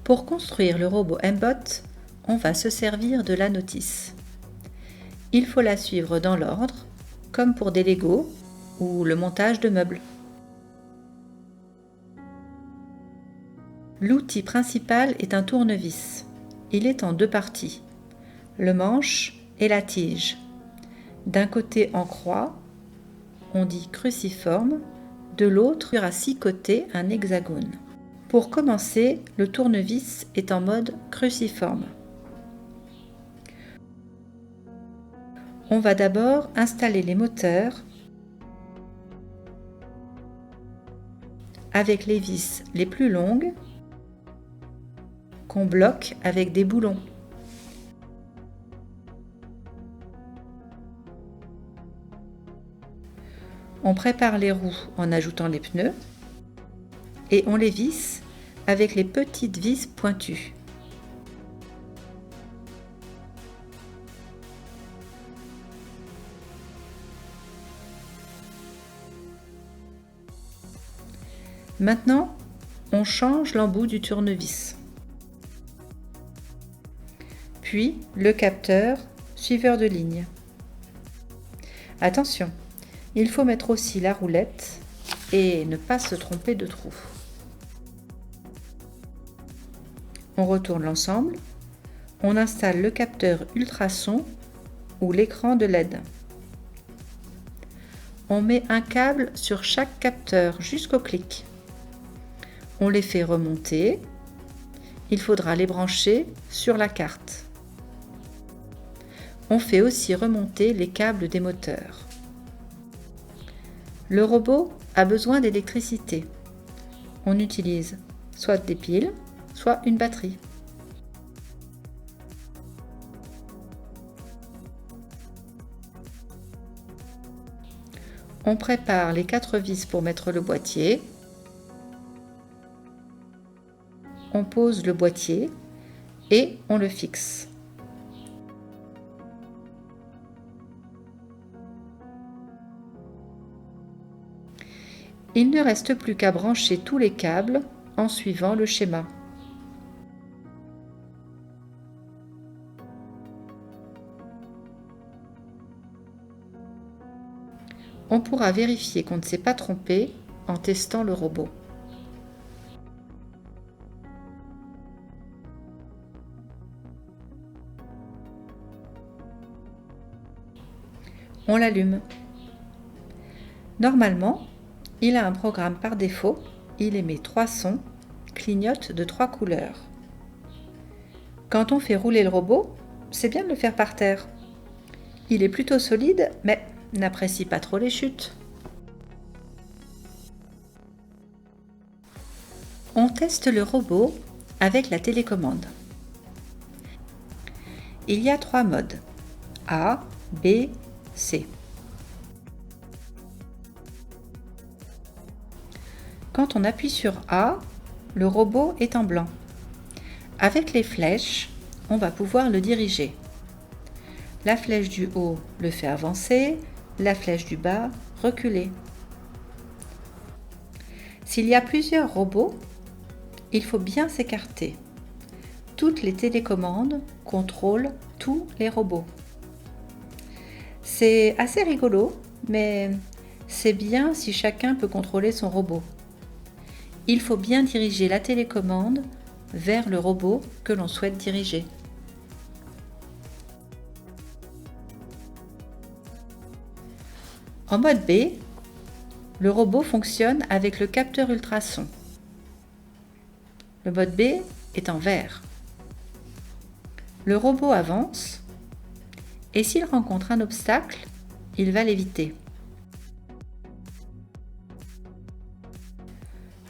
Pour construire le robot M-Bot, on va se servir de la notice. Il faut la suivre dans l'ordre, comme pour des Lego ou le montage de meubles. L'outil principal est un tournevis. Il est en deux parties, le manche et la tige. D'un côté en croix, on dit cruciforme, de l'autre à 6 côtés un hexagone. Pour commencer, le tournevis est en mode cruciforme. On va d'abord installer les moteurs avec les vis les plus longues qu'on bloque avec des boulons. On prépare les roues en ajoutant les pneus et on les visse avec les petites vis pointues. Maintenant, on change l'embout du tournevis. Puis le capteur suiveur de ligne. Attention, il faut mettre aussi la roulette et ne pas se tromper de trou. On retourne l'ensemble, on installe le capteur ultrason ou l'écran de LED. On met un câble sur chaque capteur jusqu'au clic. On les fait remonter. Il faudra les brancher sur la carte. On fait aussi remonter les câbles des moteurs. Le robot a besoin d'électricité. On utilise soit des piles, soit une batterie. On prépare les 4 vis pour mettre le boîtier. On pose le boîtier et on le fixe. Il ne reste plus qu'à brancher tous les câbles en suivant le schéma. On pourra vérifier qu'on ne s'est pas trompé en testant le robot. On l'allume. Normalement, il a un programme par défaut, il émet 3 sons, clignote de 3 couleurs. Quand on fait rouler le robot, c'est bien de le faire par terre. Il est plutôt solide, mais n'apprécie pas trop les chutes. On teste le robot avec la télécommande. Il y a 3 modes, A, B, C. Quand on appuie sur A, le robot est en blanc. Avec les flèches, on va pouvoir le diriger. La flèche du haut le fait avancer, la flèche du bas reculer. S'il y a plusieurs robots, il faut bien s'écarter. Toutes les télécommandes contrôlent tous les robots. C'est assez rigolo, mais c'est bien si chacun peut contrôler son robot. Il faut bien diriger la télécommande vers le robot que l'on souhaite diriger. En mode B, le robot fonctionne avec le capteur ultrason. Le mode B est en vert. Le robot avance et s'il rencontre un obstacle, il va l'éviter.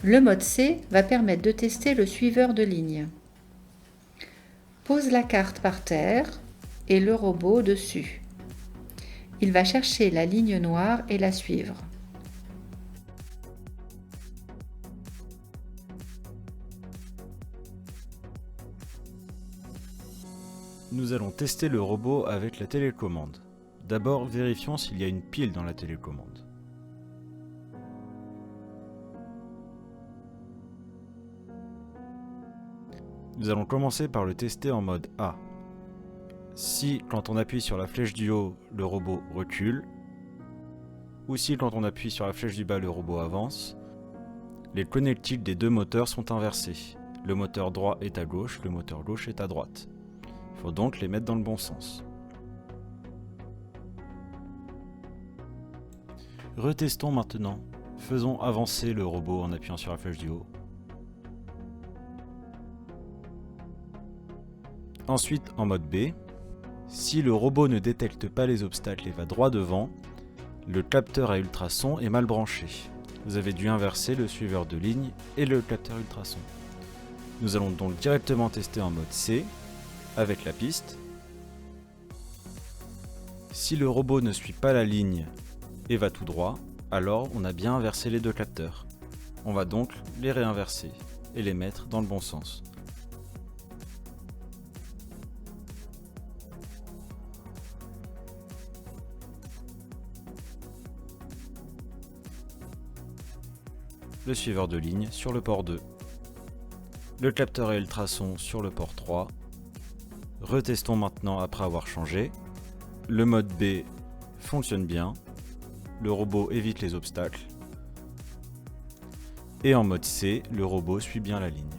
Le mode C va permettre de tester le suiveur de ligne. Pose la carte par terre et le robot dessus. Il va chercher la ligne noire et la suivre. Nous allons tester le robot avec la télécommande. D'abord, vérifions s'il y a une pile dans la télécommande. Nous allons commencer par le tester en mode A. Si quand on appuie sur la flèche du haut, le robot recule, ou si quand on appuie sur la flèche du bas, le robot avance, les connectiques des deux moteurs sont inversés. Le moteur droit est à gauche, le moteur gauche est à droite. Il faut donc les mettre dans le bon sens. Retestons maintenant. Faisons avancer le robot en appuyant sur la flèche du haut. Ensuite, en mode B, si le robot ne détecte pas les obstacles et va droit devant, le capteur à ultrasons est mal branché. Vous avez dû inverser le suiveur de ligne et le capteur ultrasons. Nous allons donc directement tester en mode C, avec la piste. Si le robot ne suit pas la ligne et va tout droit, alors on a bien inversé les deux capteurs. On va donc les réinverser et les mettre dans le bon sens. Le suiveur de ligne sur le port 2. Le capteur et ultrasons sur le port 3. Retestons maintenant après avoir changé. Le mode B fonctionne bien. Le robot évite les obstacles. Et en mode C, le robot suit bien la ligne.